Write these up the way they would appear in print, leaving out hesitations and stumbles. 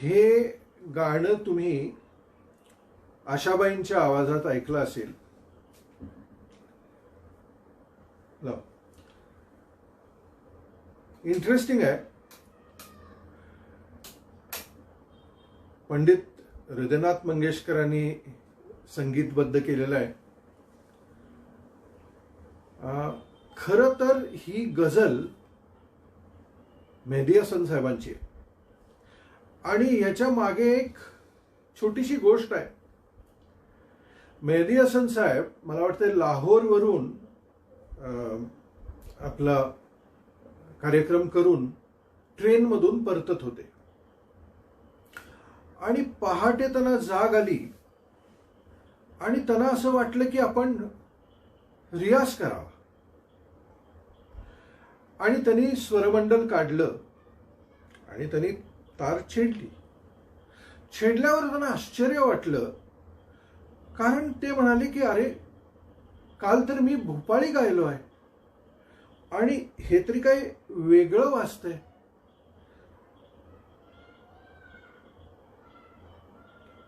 हे गाणं तुम्ही आशाबाईंच्या आवाजात ऐकलं असेल. इंटरेस्टिंग आहे. पंडित हृदयनाथ मंगेशकरांनी संगीतबद्ध केलेलं आहे. खरं तर ही गझल मेहदी हसन साहेबांची आहे आणि याच्या मागे एक छोटीशी गोष्ट आहे. मेहदी हसन साहेब मला वाटतं लाहोरवरून आपला कार्यक्रम करून ट्रेनमधून परतत होते आणि पहाटे त्यांना जाग आली आणि त्यांना असं वाटलं की आपण रियाज करावा आणि त्यांनी स्वरमंडल काढलं आणि त्यांनी तार छेडली. छेडल्यावर त्यांना आश्चर्य वाटलं, कारण ते म्हणाले की अरे काल तर मी भोपाळी गायलो आहे आणि हे तरी काही वेगळं वाजतंय.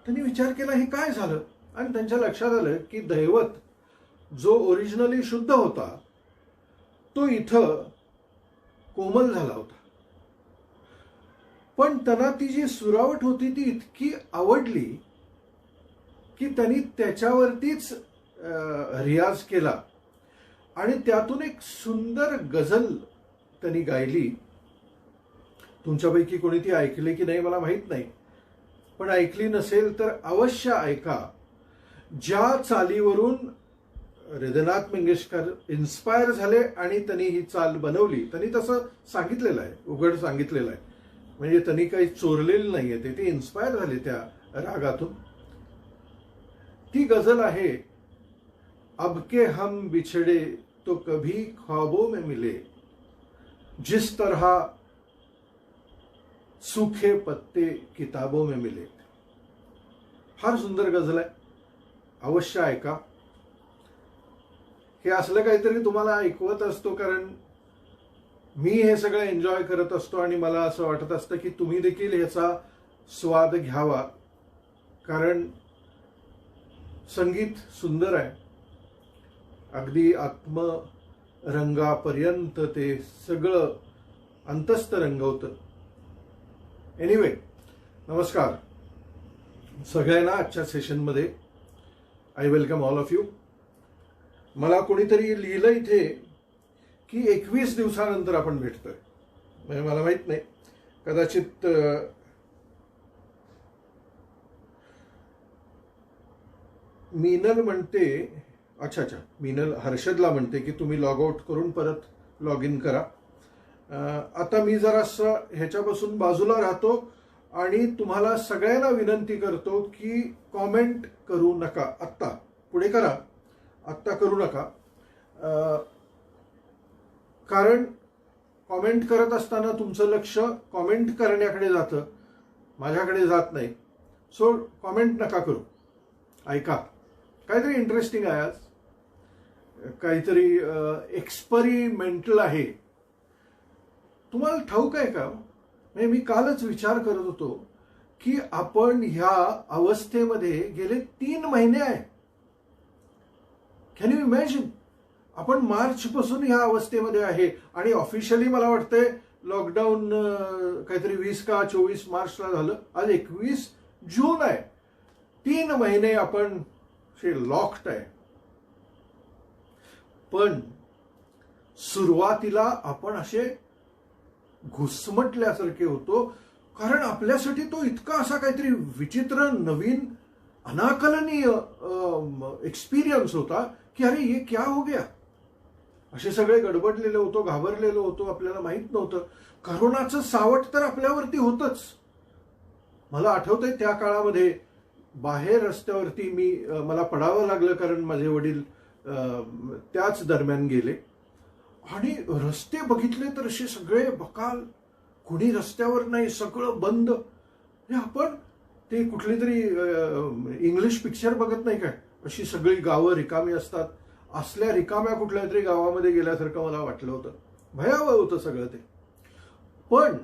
त्यांनी विचार केला हे काय झालं आणि त्यांच्या लक्षात आलं की दैवत जो ओरिजिनली शुद्ध होता तो इथं कोमल झाला होता, पण त्यांना ती जी सुरावट होती ती इतकी आवडली की त्यांनी त्याच्यावरतीच रियाज केला आणि त्यातून एक सुंदर गझल त्यांनी गायली. तुमच्यापैकी कोणी ती ऐकली की नाही मला माहित नाही, पण ऐकली नसेल तर अवश्य ऐका. ज्या चालीवरून हृदयनाथ मंगेशकर इन्स्पायर झाले आणि त्यांनी ही चाल बनवली, त्यांनी तसं सांगितलेलं आहे, उघड सांगितलेलं आहे, म्हणजे त्यांनी काही चोरलेलं नाहीये, ते इन्स्पायर झाले त्या रागातून. ती गझल आहे, अब के हम बिछड़े तो कभी ख्वाबों में मिले, जिस तरह सूखे पत्ते किताबों में मिले. फार सुंदर गझल आहे, अवश्य ऐका. हे असलं काहीतरी तुम्हाला ऐकवत असतो कारण मी हे सगळं एन्जॉय करत असतो आणि मला असं वाटत असतं की तुम्ही देखील ह्याचा स्वाद घ्यावा, कारण संगीत सुंदर आहे. अगदी आत्मरंगापर्यंत ते सगळं अंतस्थ रंगवतं. एनिवे, नमस्कार सगळ्यांना. आजच्या सेशनमध्ये I welcome all of you. मला कोणीतरी लिहिलं इथे की 21 दिवसानंतर आपण भेटतोय, म्हणजे मला माहित नाही, कदाचित मीनल म्हणते, अच्छा मीनल हर्षदला म्हणते की तुम्ही लॉग आउट करून परत लॉग इन करा. आता मी जरासं ह्याच्यापासून बाजूला राहतो आणि तुम्हाला सगळ्यांना विनंती करतो की कॉमेंट करू नका. आत्ता पुढे करा, आत्ता करू नका, कारण कॉमेंट करत असताना तुमचं लक्ष कॉमेंट करण्याकडे जातं, माझ्याकडे जात नाही. सो कॉमेंट नका करू, ऐका. काहीतरी इंटरेस्टिंग आहे आज, काहीतरी एक्सपेरिमेंटल आहे. तुम्हाला ठाऊक आहे का, म्हणजे मी कालच विचार करत होतो की आपण ह्या अवस्थेमध्ये गेले 3 महिने आहे. Can you imagine? आपण मार्च पासून ह्या अवस्थेमध्ये आहे आणि ऑफिशियली मला वाटतंय लॉकडाऊन काहीतरी 20 का 24 मार्चला झालं. आज 21 जून आहे. 3 महिने आपण लॉक्ड आहे. पण सुरुवातीला आपण असे घुसमटल्यासारखे होतो, कारण आपल्यासाठी तो इतका असा काहीतरी विचित्र, नवीन, अनाकलनीय एक्सपिरियन्स होता की अरे ये क्या हो गया. असे सगळे गडबडलेलो होतो, घाबरलेलो होतो, आपल्याला माहित नव्हतं. करोनाचं सावट तर आपल्यावरती होतच. मला आठवतंय त्या काळामध्ये बाहेर रस्त्यावरती मला पडावं लागलं, कारण माझे वडील त्याच दरम्यान गेले आणि रस्ते बघितले तर असे सगळे बकाल, कुणी रस्त्यावर नाही, सगळं बंद. आपण ते कुठली तरी इंग्लिश पिक्चर बघत नाही काय, अशी सगळी गावं रिकामी असतात. असल्या रिकाम्या कुठल्या तरी गावामध्ये गेल्यासारखं मला वाटलं होतं. भयावह होतं सगळं ते. पण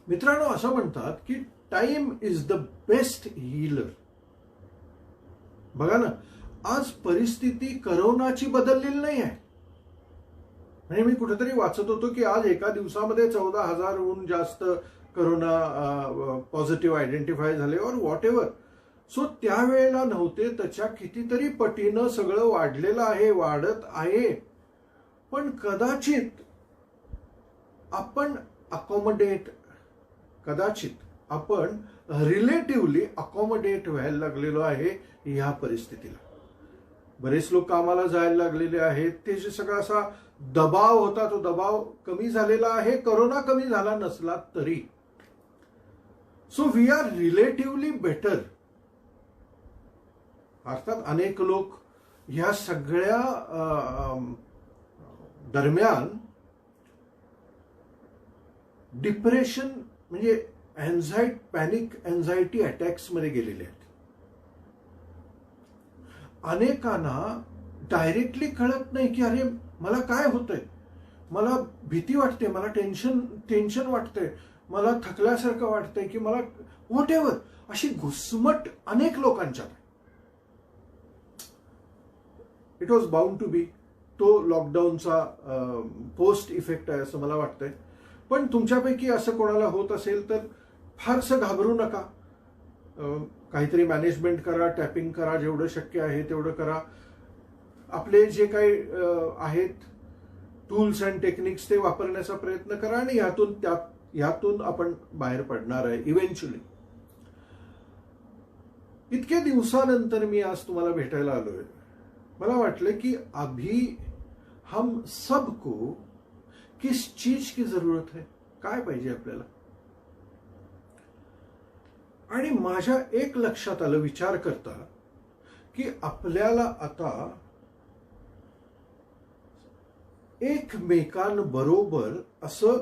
मित्रांनो, असं म्हणतात की time is the best healer. बघा ना, आज परिस्थिती करोनाची बदललेली नाही आहे. म्हणजे मी कुठेतरी वाचत होतो की आज एका दिवसामध्ये 14,000हून जास्त करोना पॉझिटिव्ह आयडेंटिफाय झाले और व्हॉट एव्हर. सो त्यावेळेला नव्हते, त्याच्या कितीतरी पटीनं सगळं वाढलेलं आहे, वाढत आहे. पण कदाचित आपण रिलेटिव्हली अकॉमोडेट व्हायला लागलेलो आहे ह्या परिस्थितीला. बरेच लोक कामाला जायला लागलेले आहेत. ते जे सगळा असा दबाव होता तो दबाव कमी झालेला आहे, करोना कमी झाला नसला तरी. So we are relatively better. अर्थात अनेक लोक ह्या सगळ्या दरम्यान डिप्रेशन म्हणजे पॅनिक एन्झायटी अटॅक्स मध्ये गेलेले आहेत. अनेकांना डायरेक्टली कळत नाही की अरे मला काय होतंय, मला भीती वाटते, मला टेन्शन वाटतंय, मला थकल्यासारखं वाटतंय की मला व्हॉट एव्हर, अशी घुसमट अनेक लोकांच्यात. It was bound to be. तो लॉकडाऊनचा पोस्ट इफेक्ट आहे असं मला वाटतंय. पण तुमच्यापैकी असं कोणाला होत असेल तर फारसं घाबरू नका. काहीतरी मॅनेजमेंट करा, टॅपिंग करा, जेवढं शक्य आहे तेवढं करा. आपले जे काही आहेत टूल्स अँड टेक्निक्स ते वापरण्याचा प्रयत्न करा आणि यातून आपण बाहेर पडणार आहे इव्हेंच्युअली. इतक्या दिवसानंतर मी आज तुम्हाला भेटायला आलोय. मला वाटलं की अभी हम सबको किस चीज की जरूरत है, काय पाहिजे आपल्याला. आणि माझ्या एक लक्षात आलं विचार करता की आपल्याला आता एकमेकांबरोबर असं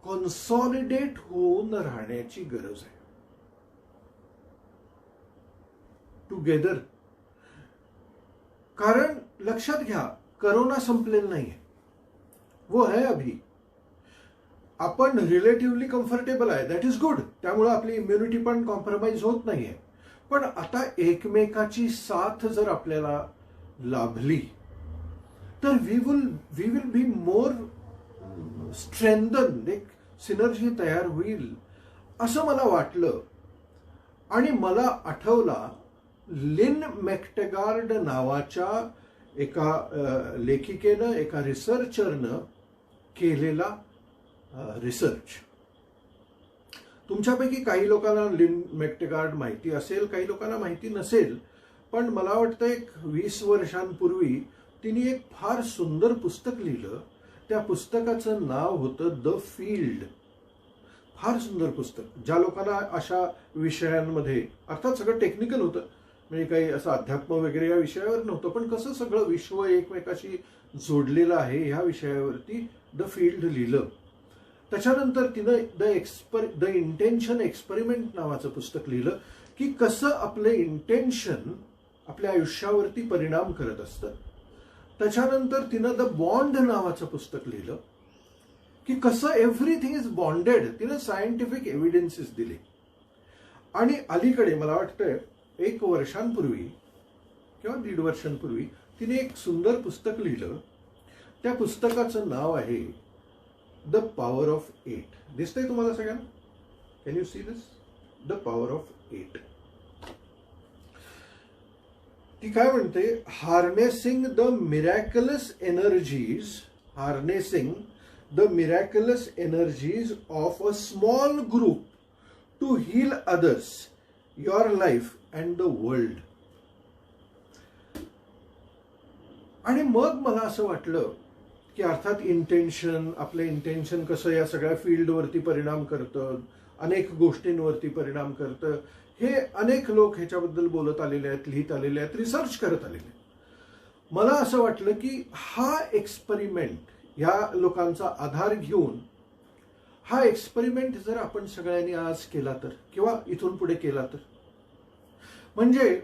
कॉन्सॉलिडेट होऊन राहण्याची गरज आहे. टुगेदर. कारण लक्षात घ्या, करोना संपलेला नाहीये, वो है अभी. आपण रिलेटिव्हली कम्फर्टेबल आहे, दॅट इज गुड. त्यामुळे आपली इम्युनिटी पण कॉम्प्रोमाइज होत नाहीये. पण आता एकमेकाची साथ जर आपल्याला लाभली तर we will be more strengthen. एक सिनर्जी तयार होईल असं मला वाटलं. आणि मला आठवला लिन मॅक्टेगार्ड नावाच्या एका लेखिकेनं, एका रिसर्चरनं केलेला रिसर्च. तुमच्यापैकी काही लोकांना लिन मॅक्टेगार्ड माहिती असेल, काही लोकांना माहिती नसेल. पण मला वाटतं एक 20 वर्षांपूर्वी तिने एक फार सुंदर पुस्तक लिहिलं. त्या पुस्तकाचं नाव होतं द फील्ड. फार सुंदर पुस्तक. ज्या लोकांना अशा विषयांमध्ये, अर्थात सगळं टेक्निकल होतं, म्हणजे काही असं अध्यात्म वगैरे या विषयावर नव्हतं, पण कसं सगळं विश्व एकमेकाशी जोडलेलं आहे ह्या विषयावरती द फील्ड लिहिलं. त्याच्यानंतर तिनं द इंटेन्शन एक्सपेरिमेंट नावाचं पुस्तक लिहिलं की कसं आपलं इंटेन्शन आपल्या आयुष्यावरती परिणाम करत असतं. त्याच्यानंतर तिनं द बॉन्ड नावाचं पुस्तक लिहिलं की कसं एव्हरीथिंग इज बॉन्डेड. तिनं सायंटिफिक एव्हिडन्सेस दिले. आणि अलीकडे मला वाटतंय 1 वर्षांपूर्वी किंवा 1.5 वर्षांपूर्वी तिने एक सुंदर पुस्तक लिहिलं. त्या पुस्तकाचं नाव आहे द पॉवर ऑफ 8. दिसतंय तुम्हाला सगळ्यांना? Can you see this? The power of 8. ती काय म्हणते? Harnessing the miraculous energies of a small group to heal others, your life and the world. आणि मग मला असं वाटलं की अर्थात आपलं इंटेन्शन कसं या सगळ्या फील्डवरती परिणाम करतं, अनेक गोष्टींवरती परिणाम करतं. हे अनेक लोक ह्याच्याबद्दल बोलत आलेले आहेत, लिहित आलेले आहेत, रिसर्च करत आलेले आहेत. मला असं वाटलं की हा एक्सपेरिमेंट, या लोकांचा आधार घेऊन हा एक्सपेरिमेंट जर आपण सगळ्यांनी आज केला तर, किंवा इथून पुढे केला तर, म्हणजे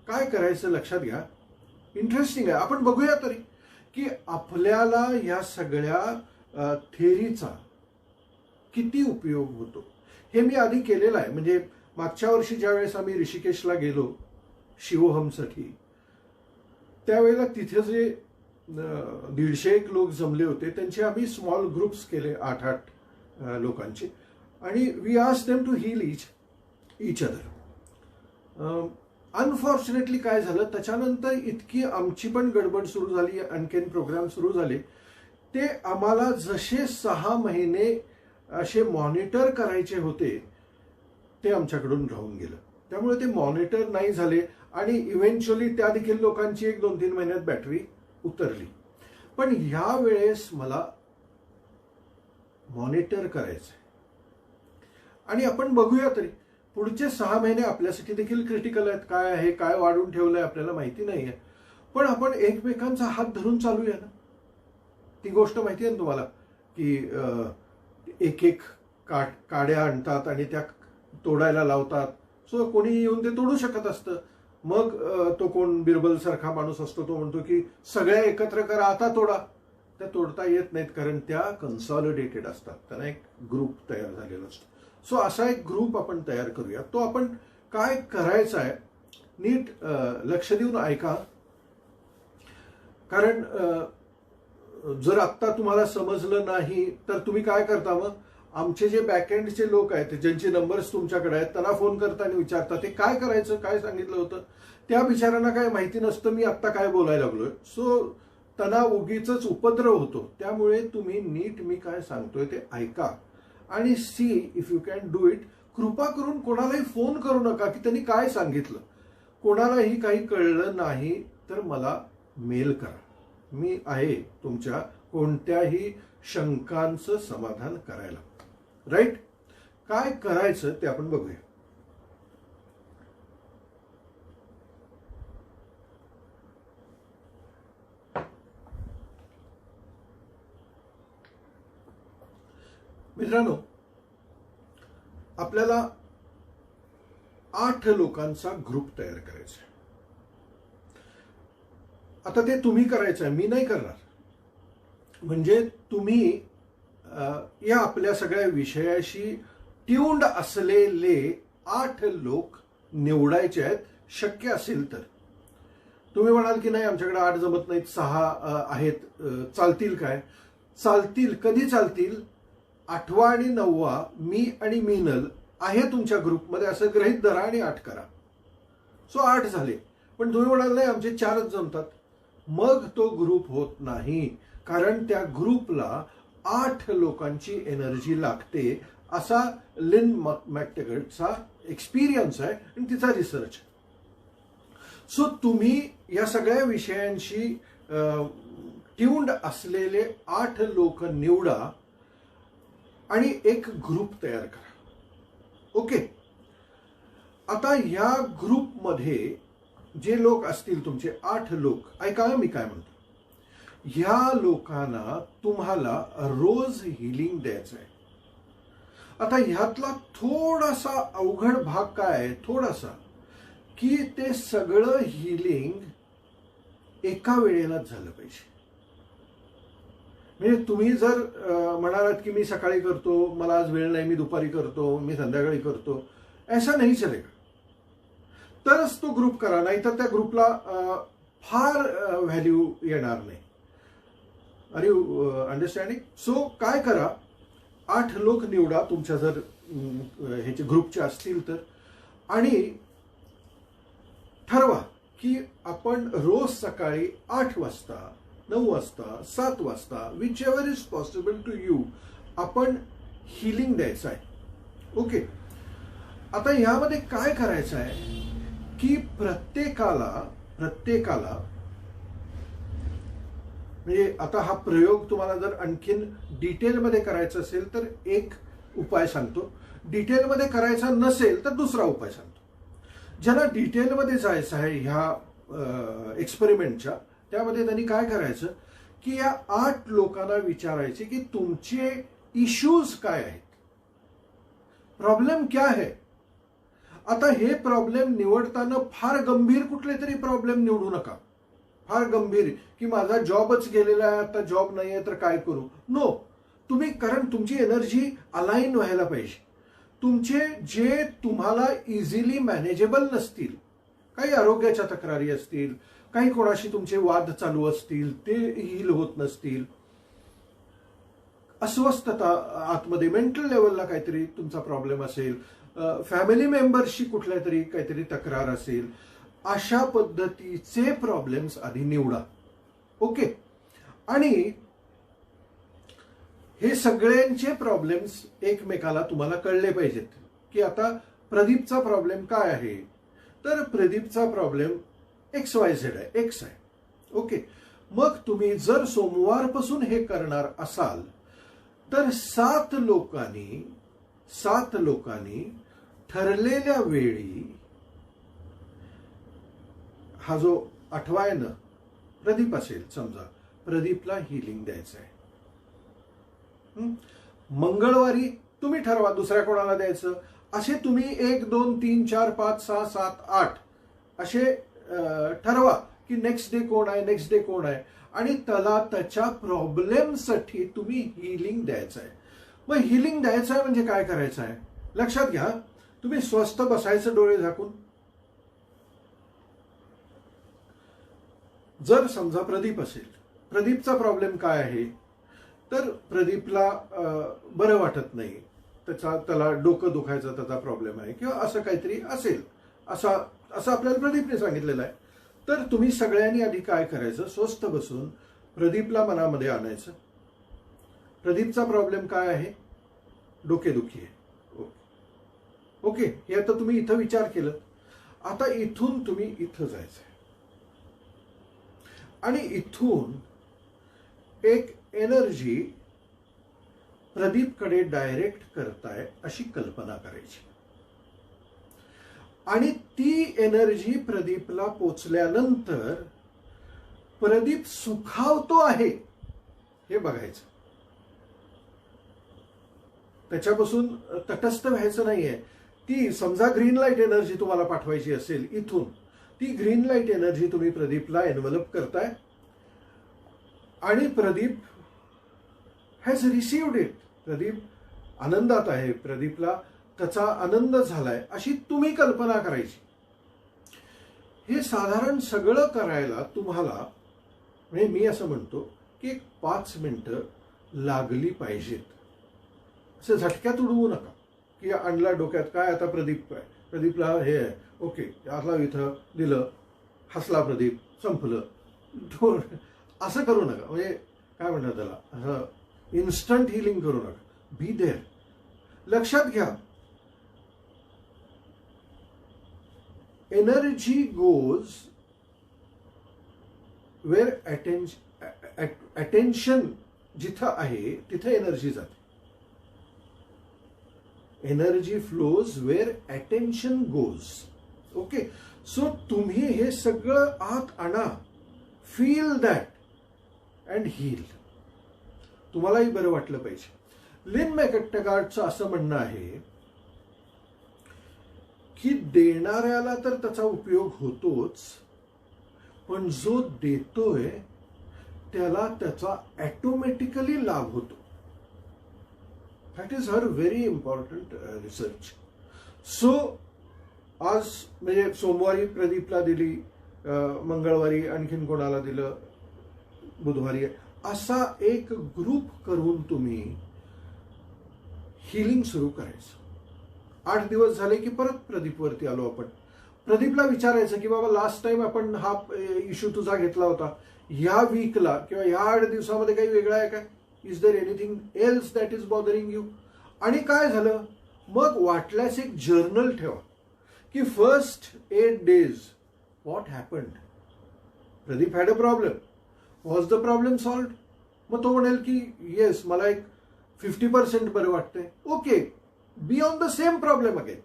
काय करायचं लक्षात घ्या. इंटरेस्टिंग आहे. आपण बघूया तरी की आपल्याला या सगळ्या थेरीचा किती उपयोग होतो हे मी आधी केलेलं आहे. म्हणजे मागच्या वर्षी ज्यावेळेस आम्ही ऋषिकेशला गेलो शिवोहमसाठी, त्यावेळेला तिथे जे 150 लोक जमले होते त्यांचे आम्ही स्मॉल ग्रुप्स केले 8-8 लोकांचे, आणि we asked them to heal each other. Unfortunately काय झालं, त्याच्यानंतर इतकी आमची पण गडबड सुरू झाली, आणखीन प्रोग्राम सुरू झाले, ते आम्हाला जसे 6 महिने असे मॉनिटर करायचे होते ते आमच्याकडून राहून गेलं. त्यामुळे ते मॉनिटर नाही झाले आणि इव्हेंच्युअली त्या देखील लोकांची 1-2-3 महिन्यात बॅटरी उतरली. पण ह्या वेळेस मला मॉनिटर करायचंय आणि आपण बघूया तरी पुढचे 6 महिने आपल्यासाठी देखील क्रिटिकल आहेत. काय आहे, काय वाढून ठेवलंय आपल्याला माहिती नाहीये, पण आपण एकमेकांचा हात धरून चालूया ना. ती गोष्ट माहिती आहे ना तुम्हाला की एक काड्या आणतात आणि त्या तोडायला लावतात. सो कोणी येऊन ते तोडू शकत असतं. मग तो कोण बिरबल सारखा माणूस असतो, तो म्हणतो की सगळ्या एकत्र करा, आता तोडा. त्या तोडता येत नाहीत कारण त्या कन्सॉलिडेटेड असतात, त्यांना एक ग्रुप तयार झालेला असतो. सो असा एक ग्रुप आपण तयार करूया. तो आपण काय करायचा आहे नीट लक्ष देऊन ऐका, कारण जर आत्ता तुम्हाला समजलं नाही तर तुम्ही काय करता, मग आमचे जे बॅकएंडचे लोक आहेत ज्यांचे नंबर्स तुमच्याकडे आहेत त्यांना फोन करता आणि विचारता ते काय करायचं, काय सांगितलं होतं. त्या बिचाऱ्यांना काय माहिती नसतं मी आत्ता काय बोलायला लागलोय. सो त्यांना उगीच उपद्रव होतो. त्यामुळे तुम्ही नीट मी काय सांगतोय ते ऐका आणि see if you can do it. कृपा करून कोणालाही फोन करू नका की त्यांनी काय सांगितलं. कोणालाही काही कळलं नाही तर मला मेल करा. मी आहे तुमच्या कोणत्याही शंकांचं समाधान करायला. राईट? काय करायचं ते आपण बघूया. मित्रांनो, आपल्याला 8 लोकांचा ग्रुप तयार करायचा आहे. आता ते तुम्ही करायचं आहे, मी नाही करणार. म्हणजे तुम्ही या आपल्या सगळ्या विषयाशी ट्यून्ड असलेले 8 लोक निवडायचे आहेत. शक्य असेल तर तुम्ही म्हणाल की नाही आमच्याकडे 8 जमत नाहीत, 6 आहेत, चालतील काय? चालतील. कधी चालतील? 8वा आणि 9वा मी आणि मीनल आहे तुमच्या ग्रुपमध्ये असं गृहीत धरा आणि 8 करा. सो 8 झाले. पण तुम्ही म्हणाल नाही आमचे 4च जमतात. मग तो ग्रुप होत नाही, कारण त्या ग्रुपला 8 लोकांची एनर्जी लागते असा लिन मॅकटेगरचा एक्सपिरियन्स आहे आणि तिचा रिसर्च. सो तुम्ही या सगळ्या विषयांशी ट्यून्ड असलेले 8 लोक निवडा आणि एक ग्रुप तयार करा. ओके. आता या ग्रुपमध्ये जे लोक असतील तुमचे 8 लोक, ऐका मी काय म्हणतो. ह्या लोकांना तुम्हाला रोज हिलिंग द्यायचं आहे. आता ह्यातला थोडासा अवघड भाग काय आहे, थोडासा, की ते सगळं हिलिंग एका वेळेलाच झालं पाहिजे. म्हणजे तुम्ही जर म्हणालात की मी सकाळी करतो, मला आज वेळ नाही, मी दुपारी करतो, मी संध्याकाळी करतो, ऐसा नाही चलेगा. तरच तो ग्रुप करा, नाहीतर त्या ग्रुपला फार व्हॅल्यू येणार नाही. R you understanding? सो काय करा, 8 लोक निवडा तुमच्या जर ह्याचे ग्रुपचे असतील तर, आणि ठरवा की आपण रोज सकाळी 8 वाजता, 9 वाजता, 7 वाजता, whichever is possible to you, आपण हिलिंग द्यायचं आहे. ओके. आता ह्यामध्ये काय करायचं आहे की प्रत्येकाला म्हणजे आता हा प्रयोग तुम्हाला जर आणखीन डिटेलमध्ये करायचा असेल तर एक उपाय सांगतो, डिटेलमध्ये करायचा नसेल तर दुसरा उपाय सांगतो. ज्यांना डिटेलमध्ये जायचं आहे ह्या एक्सपेरिमेंटच्या, त्यामध्ये त्यांनी काय करायचं की या 8 लोकांना विचारायचे की तुमचे इश्यूज काय आहेत, प्रॉब्लेम क्या है. आता हे प्रॉब्लेम निवडताना फार गंभीर कुठले तरी प्रॉब्लेम निवडू नका. फार गंभीर की माझा जॉबच गेलेला आहे, आता जॉब नाही आहे तर काय करू. नो, तुम्ही, कारण तुमची एनर्जी अलाइन व्हायला पाहिजे. तुमचे जे तुम्हाला इझिली मॅनेजेबल नसतील, काही आरोग्याच्या तक्रारी असतील, काही कोणाशी तुमचे वाद चालू असतील, ते हील होत नसतील, अस्वस्थता आतमध्ये मेंटल लेवलला काहीतरी तुमचा प्रॉब्लेम असेल, फॅमिली मेंबर्सशी कुठल्या तरी काहीतरी तक्रार असेल, अशा पद्धतीचे प्रॉब्लेम्स आधी निवडा. ओके. आणि हे सगळ्यांचे प्रॉब्लेम्स एकमेकाला तुम्हाला कळले पाहिजेत, की आता प्रदीपचा प्रॉब्लेम काय आहे. तर प्रदीपचा प्रॉब्लेम XYZ आहे, एक्स आहे. ओके. मग तुम्ही जर सोमवारपासून हे करणार असाल तर 7 लोकांनी ठरलेल्या वेळी, हा जो 8वायन प्रदीप असेल समजा, प्रदीपला हिलिंग द्यायचं आहे. मंगळवारी तुम्ही ठरवा दुसऱ्या कोणाला द्यायचं. असे तुम्ही 1, 2, 3, 4, 5, 6, 7, 8 असे ठरवा की नेक्स्ट डे कोण आहे, आणि त्याला त्याच्या प्रॉब्लेमसाठी तुम्ही हिलिंग द्यायचं आहे. मग हिलिंग द्यायचं आहे म्हणजे काय करायचं आहे लक्षात घ्या. तुम्ही स्वस्थ बसायचं डोळे झाकून. जर समजा प्रदीप असेल, प्रदीपचा प्रॉब्लेम काय आहे, तर प्रदीपला बरं वाटत नाही, त्याला डोकं दुखायचा त्याचा प्रॉब्लेम आहे किंवा असं काहीतरी असेल, असं आपल्याला प्रदीपने सांगितलेलं आहे. तर तुम्ही सगळ्यांनी आधी काय करायचं, स्वस्थ बसून प्रदीपला मनामध्ये आणायचं. प्रदीपचा प्रॉब्लेम काय आहे, डोकेदुखी आहे. ओके. हे आता तुम्ही इथं विचार केलं. आता इथून तुम्ही इथं जायचं आणि इथून एक एनर्जी प्रदीपकडे डायरेक्ट करताय अशी कल्पना करायची, आणि ती एनर्जी प्रदीपला पोचल्यानंतर प्रदीप सुखावतो आहे हे बघायचं. त्याच्यापासून तटस्थ व्हायचं नाहीये. ती समजा ग्रीन लाईट एनर्जी तुम्हाला पाठवायची असेल इथून, ती ग्रीन लाईट एनर्जी तुम्ही प्रदीपला एनव्हलप करताय आणि Pradeep has received it. Pradeep आनंदात आहे, प्रदीपला त्याचा आनंद झालाय अशी तुम्ही कल्पना करायची. हे साधारण सगळं करायला तुम्हाला, म्हणजे मी असं म्हणतो की 5 मिनिटं लागली पाहिजेत. असं झटक्यात उडवू नका की आणला डोक्यात काय आता प्रदीपला हे आहे, ओके आतला इथं दिलं, हसला प्रदीप, संपलं, असं करू नका. म्हणजे काय म्हणतात त्याला, असं इन्स्टंट हिलिंग करू नका. Be there. लक्षात घ्या, एनर्जी गोज वेअर अटेन्शन जिथं आहे तिथं एनर्जी जाते. Energy flows where attention goes. Okay. So तुम्ही हे सगळं आत आणा, फील दॅट अँड हील. तुम्हालाही बरं वाटलं पाहिजे. लिन मॅकटेगार्टचं असं म्हणणं आहे की देणाऱ्याला तर त्याचा उपयोग होतोच, पण जो देतोय त्याला त्याचा ऑटोमॅटिकली लाभ होतो. That is her very important research. So आज म्हणजे सोमवारी प्रदीपला दिली, मंगळवारी आणखीन कोणाला दिलं, बुधवारी, असा एक ग्रुप करून तुम्ही हिलिंग सुरू करायचं. 8 दिवस झाले की परत प्रदीपवरती आलो आपण. प्रदीपला विचारायचं की बाबा लास्ट टाइम आपण हा इश्यू तुझा घेतला होता, या वीकला किंवा या 8 दिवसामध्ये काही वेगळं आहे काय, is there anything else that is bothering you. आणि काय झालं, मग वाटल्यास एक जर्नल ठेवा की first 8 days what happened. Pradeep had a problem, was the problem solved. मग तो म्हणेल की येस मला एक 50% बरं वाटतंय. Okay, be on the same problem again.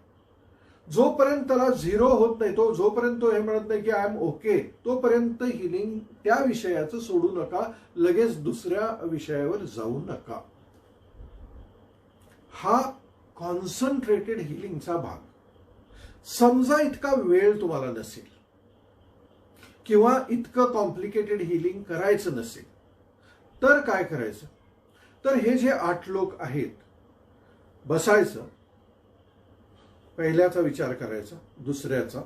जोपर्यंत त्याला 0 होत नाही, तो जोपर्यंत तो हे म्हणत नाही की आय एम ओके, तोपर्यंत हिलिंग त्या विषयाचं सोडू नका, लगेच दुसऱ्या विषयावर जाऊ नका. हा कॉन्सन्ट्रेटेड हिलिंगचा भाग. समजा इतका वेळ तुम्हाला नसेल किंवा इतकं कॉम्प्लिकेटेड हिलिंग करायचं नसेल, तर काय करायचं, तर हे जे 8 लोक आहेत, बसायचं, पहिल्याचा विचार करायचा, दुसऱ्याचा,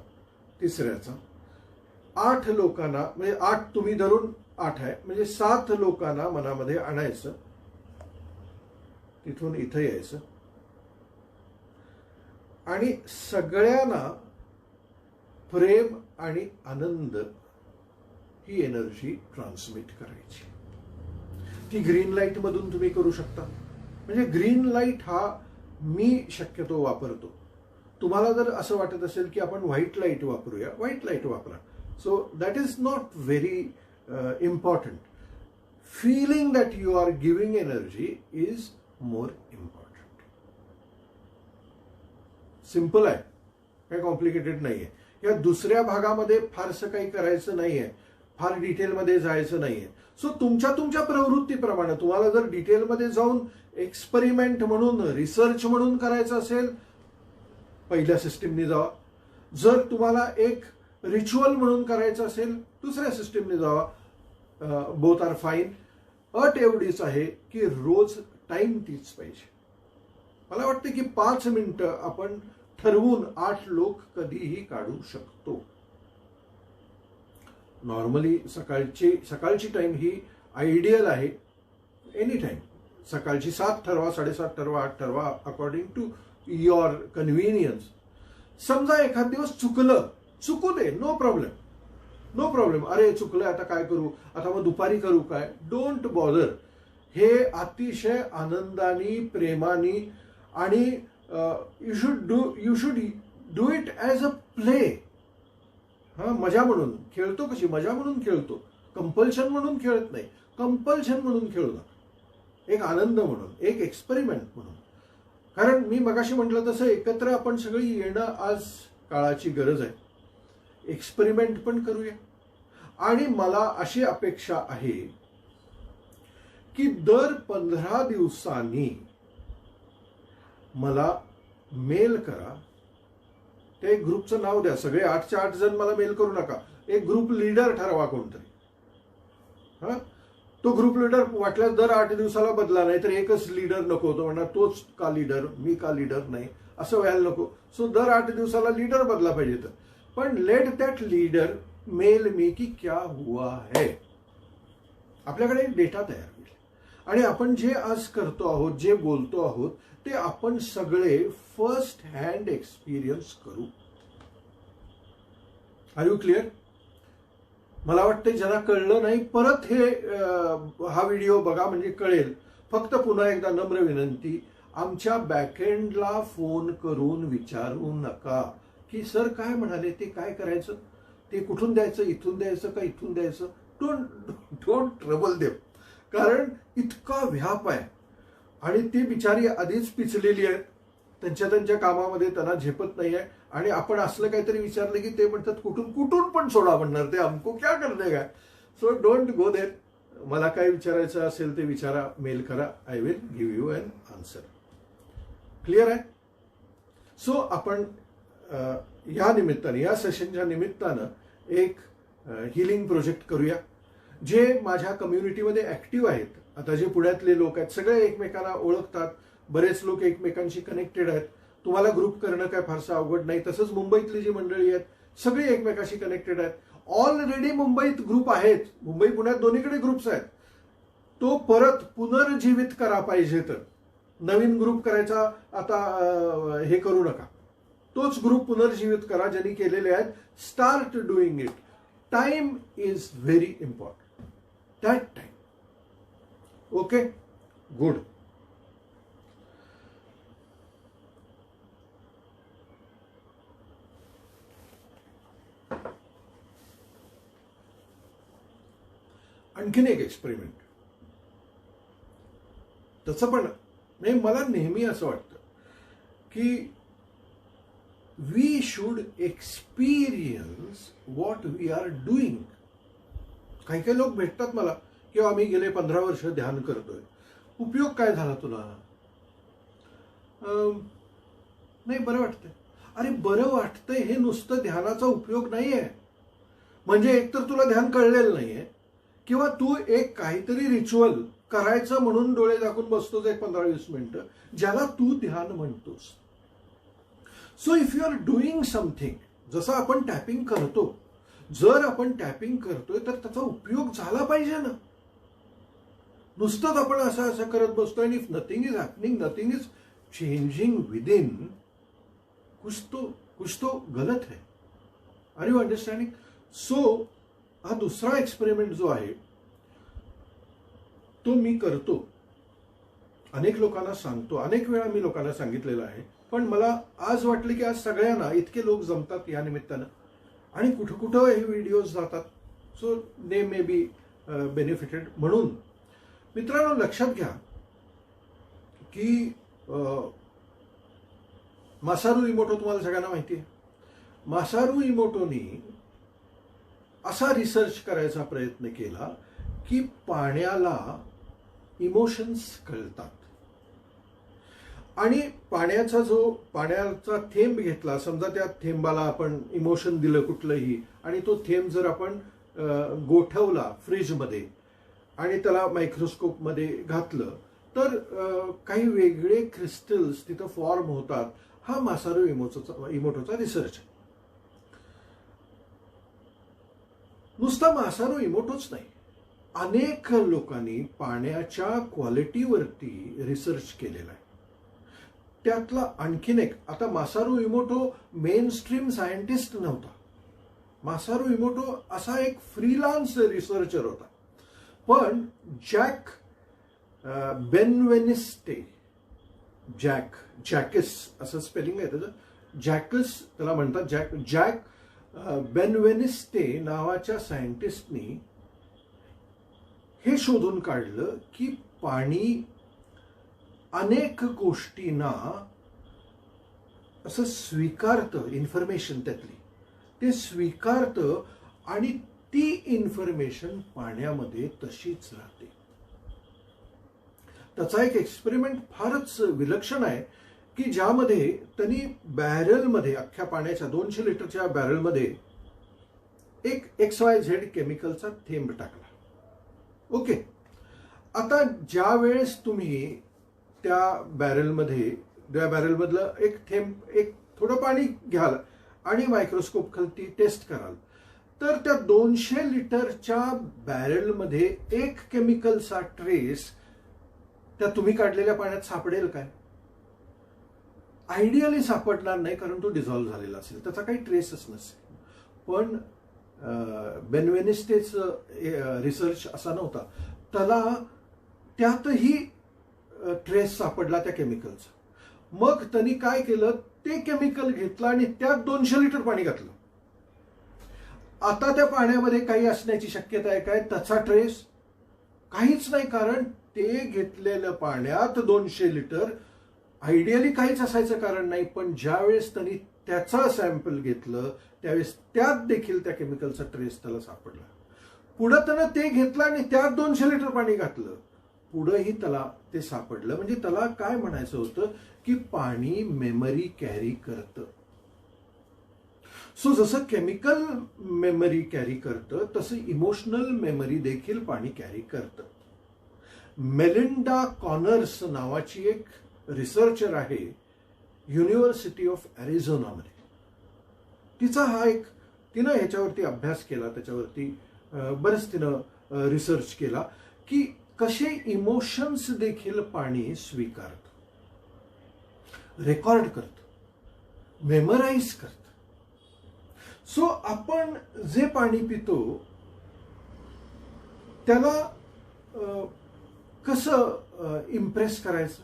तिसऱ्याचा, 8 लोकांना, म्हणजे 8 तुम्ही धरून 8 आहे, म्हणजे 7 लोकांना मनामध्ये आणायचं, तिथून इथं यायचं आणि सगळ्यांना प्रेम आणि आनंद ही एनर्जी ट्रान्समिट करायची. ती ग्रीन लाईट मधून तुम्ही करू शकता. म्हणजे ग्रीन लाईट हा मी शक्यतो वापरतो. तुम्हाला जर असं वाटत असेल की आपण व्हाईट लाईट वापरूया, व्हाईट लाईट वापरा. So that is not very important. Feeling that you are giving energy is more important. Simple आहे, काही कॉम्प्लिकेटेड नाहीये. या दुसऱ्या भागामध्ये फारसं काही करायचं नाहीये, फार डिटेलमध्ये जायचं नाहीये. सो तुमच्या प्रवृत्तीप्रमाणे तुम्हाला जर डिटेलमध्ये जाऊन एक्सपेरिमेंट म्हणून, रिसर्च म्हणून करायचं असेल, पहिल्या सिस्टीमने जावा. जर तुम्हाला एक रिच्युअल म्हणून करायचं असेल, दुसऱ्या सिस्टीमने जावा. Both R fine. अट एवढीच आहे की रोज टाइम तीच पाहिजे. मला वाटतं की 5 मिनिटं आपण ठरवून 8 लोक कधीही काढू शकतो. नॉर्मली सकाळची टाइम ही आयडियल आहे. एनी टाइम सकाळची 7 ठरवा, 7:30 ठरवा, 8 ठरवा, अकॉर्डिंग टू युअर कन्व्हिनियन्स. समजा एखाद दिवस चुकू दे, नो प्रॉब्लेम, नो प्रॉब्लेम. अरे चुकलं, आता काय करू, आता मग दुपारी करू काय, डोंट बॉदर. हे अतिशय आनंदाने, प्रेमाने आणि you should do it as a play. हा, मजा म्हणून खेळतो. कशी मजा म्हणून खेळतो, कंपल्शन म्हणून खेळत नाही. कंपल्शन म्हणून खेळू नका, एक आनंद म्हणून, एक एक्सपेरिमेंट म्हणून. कारण मी मगाशी म्हटलं तसं एकत्र आपण सगळी येणं आज काळाची गरज आहे. एक्सपेरिमेंट पण करूया. आणि मला अशी अपेक्षा आहे की दर 15 दिवसांनी मला मेल करा. ते ग्रुपचं नाव द्या. सगळे 8च्या 8 जण मला मेल करू नका. एक ग्रुप लीडर ठरवा कोणतरी. हा, तो ग्रुप लीडर वाटल्यास दर 8 दिवसाला बदला, नाही तर एकच लीडर नको. तो म्हणणार तोच का लीडर, मी का लीडर नाही, असं व्हायला नको. सो दर 8 दिवसाला लीडर बदला पाहिजे. तर पण let that leader mail me की क्या हुआ है. आपल्याकडे एक डेटा तयार होईल आणि आपण जे आज करतो आहोत, जे बोलतो आहोत, ते आपण सगळे फर्स्ट हँड एक्सपिरियन्स करू. Are you clear? मला वाटतं ज्यांना कळलं नाही परत हा व्हिडिओ बघा, म्हणजे कळेल. फक्त पुन्हा एकदा नम्र विनंती, आमच्या बॅकएंडला फोन करून विचारू नका की सर काय म्हणाले, ते काय करायचं, ते कुठून द्यायचं, इथून द्यायचं का इथून द्यायचं. Don't trouble them. कारण इतका व्याप आहे आणि ती बिचारी आधीच पिचलेली आहेत. त्यांच्या कामामध्ये त्यांना झेपत नाही आहे. आणि आपण असलं काहीतरी विचारलं की ते म्हणतात कुठून पण सोडा म्हणणार, ते हमको क्या करते काय. सो डोंट गो देर. मला काय विचारायचं असेल ते विचारा, मेल करा. I will give you N answer. Clear आहे? सो आपण या निमित्ताने, या सेशनच्या निमित्तानं एक हिलिंग प्रोजेक्ट करूया. जे माझ्या कम्युनिटीमध्ये ऍक्टिव्ह आहेत, आता जे पुण्यातले लोक आहेत, सगळे एकमेकांना ओळखतात. बरेच लोक एकमेकांशी कनेक्टेड आहेत. तुम्हाला ग्रुप करणं काय फारसं अवघड नाही. तसंच मुंबईतली जी मंडळी आहेत सगळी एकमेकाशी कनेक्टेड आहेत. ऑलरेडी मुंबईत ग्रुप आहेत, मुंबई पुण्यात दोन्हीकडे ग्रुप्स आहेत. तो परत पुनर्जीवित करा पाहिजे तर. नवीन ग्रुप करायचा आता हे करू नका. तोच ग्रुप पुनर्जीवित करा ज्यांनी केलेले आहेत. Start doing it. Time is very important. That time. Okay, good. आणखीन एक एक्सपेरिमेंट. तसं पण नाही, मला नेहमी असं वाटतं की we should experience what we are doing. काही काही लोक भेटतात मला की आम्ही गेले 15 वर्ष ध्यान करतोय, उपयोग काय झाला तुला? नाही, बरं वाटतंय. अरे बरं वाटतंय हे नुसतं ध्यानाचा उपयोग नाहीये. म्हणजे एकतर तुला ध्यान कळलेलं नाहीये, किंवा तू एक काहीतरी रिच्युअल करायचं म्हणून डोळे झाकून बसतोच एक 15-20 मिनिटं, ज्याला तू ध्यान म्हणतोस. So if you are doing something, जसं आपण टॅपिंग करतो, जर आपण टॅपिंग करतोय तर त्याचा उपयोग झाला पाहिजे ना. नुसतंच आपण असं असं करत बसतोय आणि if nothing is happening, nothing is changing within, कुछ तो गलत है. R you understanding? सो हा दुसरा एक्सपेरिमेंट जो आहे तो मी करतो, अनेक लोकांना सांगतो, अनेक वेळा मी लोकांना सांगितलेलं आहे, पण मला आज वाटलं की आज सगळ्यांना इतके लोक जमतात या निमित्तानं आणि कुठं कुठं हे व्हिडिओज जातात, so they may be benefited. म्हणून मित्रांनो लक्षात घ्या की मासारू इमोटो तुम्हाला सगळ्यांना माहिती आहे. मासारू इमोटोनी असा रिसर्च करायचा प्रयत्न केला की पाण्याला इमोशन्स कळतात आणि पाण्याचा थेंब घेतला, समजा त्या थेंबाला आपण इमोशन दिलं कुठलंही आणि तो थेंब जर आपण गोठवला फ्रीजमध्ये आणि त्याला मायक्रोस्कोपमध्ये घातलं तर काही वेगळे क्रिस्टल्स तिथं फॉर्म होतात. हा मासारू इमोटोचा रिसर्च आहे. नुसता मासारू इमोटोच नाही, अनेक लोकांनी पाण्याच्या क्वालिटीवरती रिसर्च केलेला आहे. त्यातला आणखीन एक, आता मासारू इमोटो मेन स्ट्रीम सायंटिस्ट नव्हता. मासारू इमोटो असा एक फ्रीलान्स रिसर्चर होता. पण जॅक बेनवेनिस्टे, जॅकस असं स्पेलिंग आहे त्याचं, जॅकस त्याला म्हणतात, जॅक बेनवेनिस्टे नावाच्या सायंटिस्टनी हे शोधून काढलं की पाणी अनेक गोष्टींना असं स्वीकारतं, इन्फॉर्मेशन त्यातली ते स्वीकारतं आणि ती इन्फॉर्मेशन पाण्यामध्ये तशीच राहते. त्याचा एक एक्सपेरिमेंट फारच विलक्षण आहे की ज्यामध्ये त्यांनी बॅरलमध्ये, अख्ख्या पाण्याच्या 200 लिटरच्या बॅरलमध्ये एक XYZ केमिकलचा थेंब टाकला. ओके, आता ज्या वेळेस तुम्ही त्या बॅरलमधलं एक थेंब, एक थोडं पाणी घ्याल आणि मायक्रोस्कोप खालती टेस्ट कराल तर त्या 200 लिटरच्या बॅरलमध्ये एक केमिकलचा ट्रेस त्या तुम्ही काढलेल्या पाण्यात सापडेल काय? आयडियली सापडणार नाही, कारण तो डिझॉल्व्ह झालेला असेल, त्याचा काही ट्रेसच नसेल. पण बेनवेनिस्टेच रिसर्च असा नव्हता, त्याला त्यातही ट्रेस सापडला त्या केमिकलचा. मग त्यांनी काय केलं, ते केमिकल घेतलं आणि त्यात 200 लिटर पाणी घातलं. आता त्या पाण्यामध्ये काही असण्याची शक्यता आहे काय? त्याचा ट्रेस काहीच नाही, कारण ते घेतलेल्या पाण्यात 200 लिटर आयडियली काहीच असायचं कारण नाही. पण ज्यावेळेस त्यांनी त्याचा सॅम्पल घेतलं त्यावेळेस त्यात देखील त्या केमिकलचा ट्रेस त्याला सापडला. पुढं त्यानं ते घेतलं आणि त्यात 200 लिटर पाणी घातलं, पुढंही त्याला ते सापडलं. म्हणजे त्याला काय म्हणायचं होतं की पाणी मेमरी कॅरी करतं. सो जसं केमिकल मेमरी कॅरी करतं तसं इमोशनल मेमरी देखील पाणी कॅरी करतं. मेलिंडा कॉनर्स नावाची एक रिसर्चर आहे युनिव्हर्सिटी ऑफ अरिझोनामध्ये. तिनं ह्याच्यावरती अभ्यास केला, त्याच्यावरती बरंच तिनं रिसर्च केला की कसे इमोशन्स देखील पाणी स्वीकारतं, रेकॉर्ड करतं, मेमराईज करतं. सो आपण जे पाणी पितो त्याला कसं इम्प्रेस करायचं?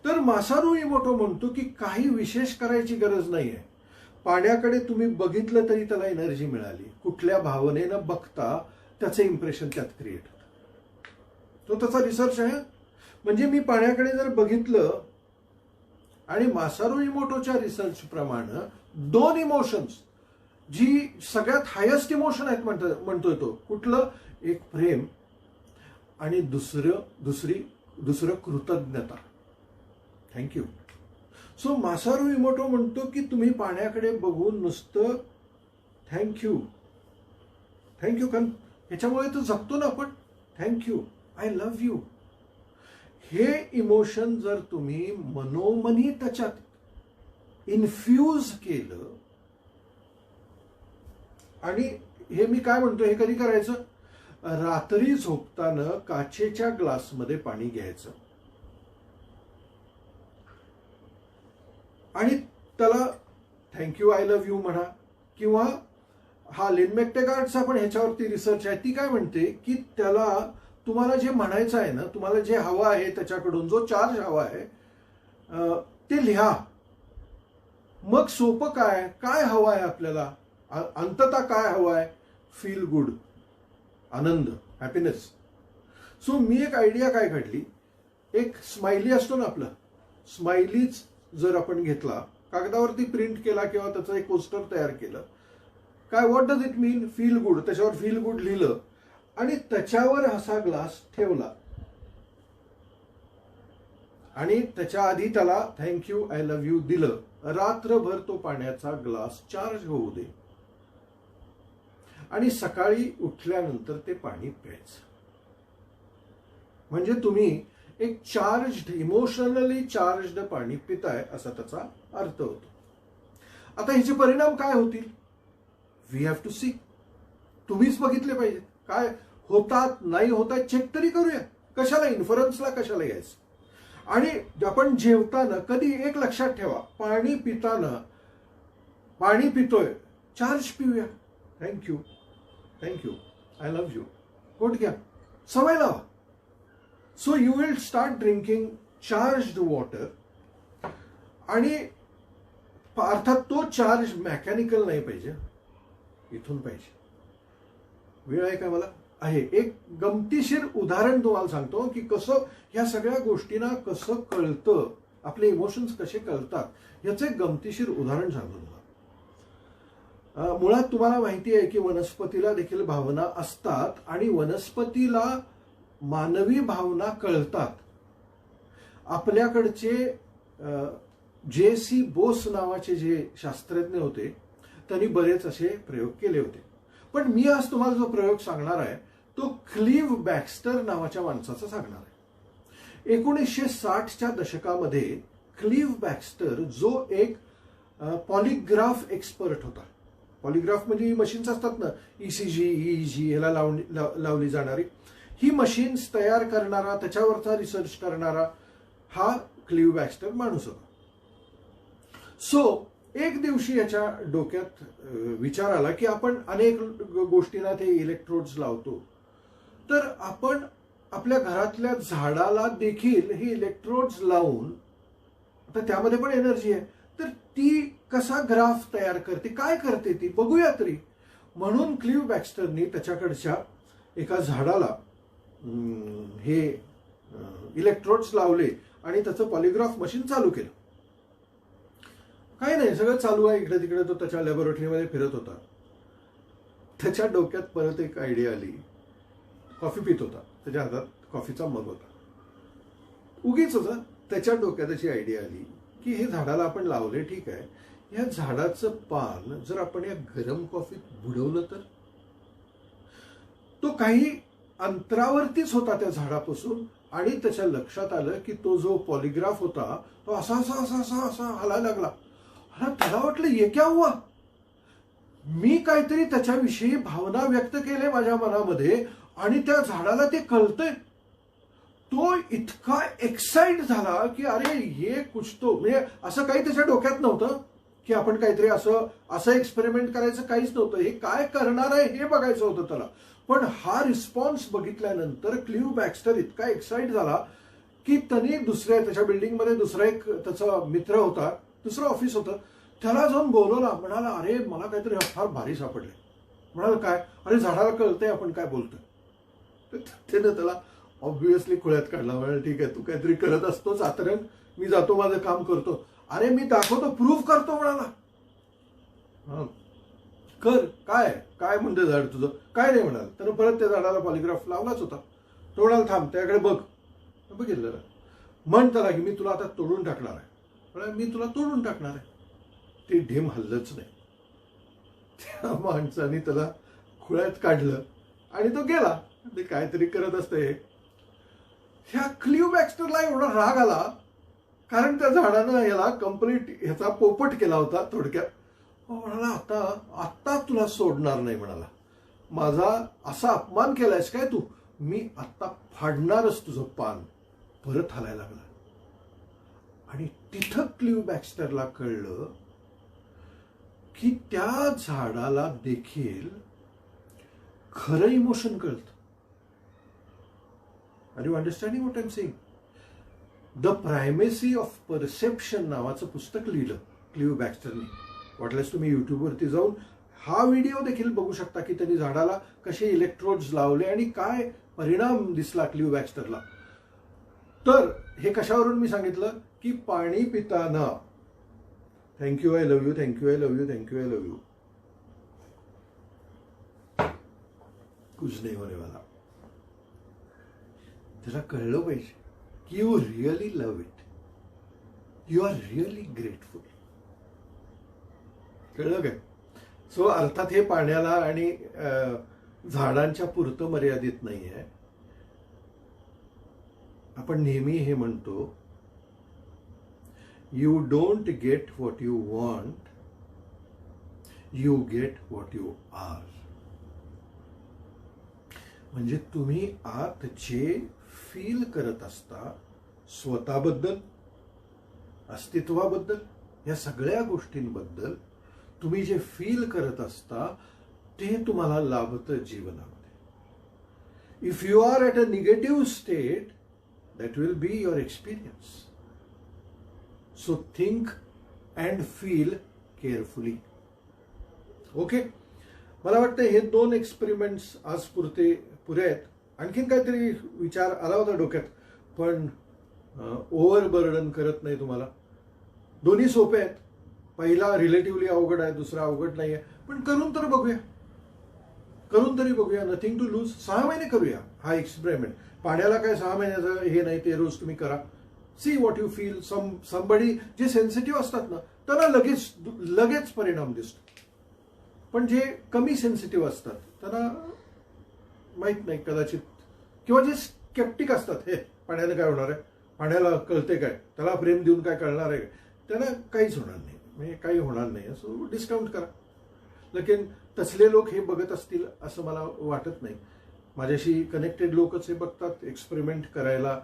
तर मासारू इमोटो म्हणतो की काही विशेष करायची गरज नाहीये. पाण्याकडे तुम्ही बघितलं तरी त्याला एनर्जी मिळाली, कुठल्या भावनेनं बघता त्याचं इम्प्रेशन त्यात क्रिएट होतं. तो त्याचा रिसर्च आहे. म्हणजे मी पाण्याकडे जर बघितलं आणि मासारू इमोटोच्या रिसर्च प्रमाणे 2 इमोशन्स जी सगळ्यात हायेस्ट इमोशन आहेत म्हणतोय तो, कुठलं? एक प्रेम आणि दुसरं कृतज्ञता. थँक्यू. सो मासारू इमोटो म्हणतो की तुम्ही पाण्याकडे बघून नुसतं थँक्यू, कारण ह्याच्यामुळे तर जगतो ना आपण. Thank you, I love you. हे इमोशन जर तुम्ही मनोमनी त्याच्यात इन्फ्यूज केलं, आणि हे मी काय म्हणतो, हे कधी करायचं? रात्री झोपताना काचेच्या ग्लासमध्ये पाणी घ्यायचं आणि त्याला थँक्यू आय लव्ह यू म्हणा. किंवा हा लिन मॅकटेगार्डचा पण ह्याच्यावरती रिसर्च आहे, ती काय म्हणते की त्याला तुम्हाला जे म्हणायचं आहे ना, तुम्हाला जे हवं आहे त्याच्याकडून, जो चार्ज हवा आहे ते लिहा. मग सोपं काय, काय हवं आहे आपल्याला, अंततः काय हवं आहे? फील गुड, आनंद, हॅपीनेस. सो मी एक आयडिया काय काढली, एक स्माइली असतो ना आपला, स्माइलीच जर आपण घेतला, कागदावरती प्रिंट केला किंवा त्याचं एक पोस्टर तयार केलं, काय what does it mean, feel good, त्याच्यावर फील गुड लिहिलं आणि त्याच्यावर असा ग्लास ठेवला आणि त्याच्या आधी त्याला थँक्यू आय लव्ह यू दिलं. रात्रभर तो पाण्याचा ग्लास चार्ज होऊ दे आणि सकाळी उठल्यानंतर ते पाणी प्यायचं. म्हणजे तुम्ही एक चार्ज्ड, इमोशनली चार्ज्ड पाणी पिताय असा त्याचा अर्थ होतो. आता ह्याचे परिणाम काय होतील? We have to see. तुम्हीच बघितले पाहिजे काय होतात, नाही होतात, चेक तरी करूया. कशाला इन्फरन्सला कशाला यायचं? आणि आपण जेवताना कधी एक लक्षात ठेवा, पाणी पिताना, पाणी पितोय, चार्ज पिऊया, thank you thank you I love you, कोट घ्या, सवय लावा. So you will start drinking charged water. आणि अर्थात तो चार्ज मेकॅनिकल नाही पाहिजे, इथून पाहिजे. वेळ आहे का मला? आहे. एक गमतीशीर उदाहरण तुम्हाला सांगतो की कसं ह्या सगळ्या गोष्टींना कसं कळतं, आपले इमोशन्स कसे कळतात, याचं एक गमतीशीर उदाहरण सांगतो तुम्हाला. मुळात तुम्हाला माहिती आहे की वनस्पतीला देखील भावना असतात आणि वनस्पतीला मानवी भावना कळतात. आपल्याकडचे जे.सी. बोस नावाचे जे शास्त्रज्ञ होते, त्यांनी बरेच असे प्रयोग केले होते. पण मी आज तुम्हाला जो प्रयोग सांगणार आहे तो क्लीव्ह बॅक्स्टर नावाच्या माणसाचा सांगणार आहे. 1960च्या दशकामध्ये क्लीव्ह बॅक्स्टर, जो एक पॉलिग्राफ एक्सपर्ट होता. पॉलिग्राफ म्हणजे ही मशीन्स असतात ना, ECG, EEG ह्याला लावली जाणारी, ही मशीन्स तयार करणारा, त्याच्यावरचा रिसर्च करणारा हा क्लीव्ह बॅक्स्टर माणूस होता. सो एक दिवशी याच्या डोक्यात विचार आला की आपण अनेक गोष्टींना ते इलेक्ट्रोड्स लावतो, तर आपण आपल्या घरातल्या झाडाला देखील हे इलेक्ट्रोड्स लावून, आता त्यामध्ये पण एनर्जी आहे, तर ती कसा ग्राफ तयार करते, काय करते ती बघूया तरी. म्हणून क्लीव्ह बॅक्स्टरनी त्याच्याकडच्या एका झाडाला हे इलेक्ट्रोड्स लावले आणि त्याचं पॉलिग्राफ मशीन चालू केलं. काही नाही, सगळं चालू आहे, इकडे तिकडे तो त्याच्या लॅबोरेटरीमध्ये फिरत होता. त्याच्या डोक्यात परत एक आयडिया आली. कॉफी पित होता, त्याच्या हातात कॉफीचा मग होता, उगीच होता. त्याच्या डोक्यात अशी आयडिया आली की हे झाडाला आपण लावले, ठीक आहे, या झाडाचं पान जर आपण या गरम कॉफीत बुडवलं तर. तो काही अंतरावरतीच होता त्या झाडापासून आणि त्याच्या लक्षात आलं की तो जो पॉलिग्राफ होता तो असा असा असा असा असा हलायला लागला. त्याला वाटलं ये क्या हुआ, मी काहीतरी त्याच्याविषयी भावना व्यक्त केले माझ्या मनामध्ये आणि त्या झाडाला ते कळतंय. तो इतका एक्साइट झाला की अरे ये कुछ तो, म्हणजे असं काही त्याच्या डोक्यात नव्हतं की आपण काहीतरी असं एक्सपेरिमेंट करायचं, काहीच नव्हतं. हे काय करणार आहे हे बघायचं होतं त्याला. पण हा रिस्पॉन्स बघितल्यानंतर क्लीव्ह बॅक्स्टर इतका एक्साइट झाला की त्यांनी त्याच्या बिल्डिंगमध्ये दुसरा एक त्याचा मित्र होता, दुसरं ऑफिस होतं, त्याला जाऊन बोलवला. म्हणाला अरे मला काहीतरी फार भारी सापडले. म्हणाला काय? अरे झाडाला कळतंय आपण काय बोलतोय. त्यानं त्याला ऑब्व्हियसली खुळ्यात काढला. म्हणाला ठीक आहे, तू काहीतरी करत असतोच आतरण, मी जातो माझं काम करतो. अरे मी दाखवतो, प्रूव्ह करतो म्हणाला. कर, काय काय म्हणते झाड तुझं? काय नाही म्हणाल. त्यानं परत त्या झाडाला पॉलिग्राफ लावलाच होता. तो म्हणाला थांब, त्याकडे बघ. बघितलं, म्हण त्याला की मी तुला आता तोडून टाकणार आहे. म्हणाला मी तुला तोडून टाकणार आहे. ते ढेम हल्लंच नाही. त्या माणसाने त्याला खुळ्यात काढलं आणि तो गेला. ते काहीतरी करत असतं हे. ह्या क्लिव बॅक्स्टरला एवढा राग आला कारण त्या झाडानं याला कम्प्लीट ह्याचा पोपट केला होता थोडक्यात. म्हणाला आता आत्ता तुला सोडणार नाही म्हणाला. माझा असा अपमान केलायस काय तू, मी आत्ता फाडणारच तुझं पान. परत हालायला लागला. आणि तिथं क्लिव बॅक्स्टरला कळलं की त्या झाडाला देखील खरं इमोशन कळतं. Are you understanding what I am saying? The primacy of perception नावाचं पुस्तक लिहिलं क्लिव बॅक्स्टरने. वाटल्यास तुम्ही युट्यूबवरती जाऊन हा व्हिडिओ देखील बघू शकता की त्यांनी झाडाला कसे इलेक्ट्रोड्स लावले आणि काय परिणाम दिसला क्लिव बॅक्स्टरला. तर हे कशावरून मी सांगितलं की पाणी पिताना thank you I love you, thank you I love you, thank you I love you, कुछ नाही होने वाला. त्याला कळलं पाहिजे की you really love it, you are really grateful. कळलं काय? सो अर्थात हे पाण्याला आणि झाडांच्या पुरतं मर्यादित नाही आहे. आपण नेहमी हे म्हणतो, you don't get what you want, you get what you are. म्हणजे तुम्ही आत जे फील करत असता स्वतःबद्दल, अस्तित्वाबद्दल, या सगळ्या गोष्टींबद्दल तुम्ही जे फील करत असता ते तुम्हाला लाभतं जीवनामध्ये. If you are at a negative state, that will be your experience. So think and feel carefully. Okay, मला वाटतं हे 2 एक्सपेरिमेंट्स आज पुरे आहेत. आणखीन काहीतरी विचार आला होता डोक्यात, पण ओव्हरबर्डन करत नाही तुम्हाला. दोन्ही सोपे आहेत. पहिला रिलेटिव्हली अवघड आहे, दुसरा अवघड नाही आहे, पण करून तर बघूया, करून तरी बघूया. Nothing to lose. 6 महिने करूया हा एक्सपेरिमेंट. पाण्याला काय 6 महिन्याचं हे नाही, ते रोज तुम्ही करा. See what you feel. Somebody जे सेन्सिटिव्ह असतात ना त्यांना लगेच परिणाम दिसतो, पण जे कमी सेन्सिटिव्ह असतात त्यांना माहित नाही कदाचित, किंवा जे स्केप्टिक असतात, हे पाण्याने काय होणार आहे, पाण्याला कळते काय, त्याला प्रेम देऊन काय कळणार आहे, त्यांना काहीच होणार नाही, म्हणजे काही होणार नाही असं डिस्काउंट करा. लेकिन तसले लोक हे बघत असतील असं मला वाटत नाही. माझ्याशी कनेक्टेड लोकच हे बघतात. एक्सपेरिमेंट करायला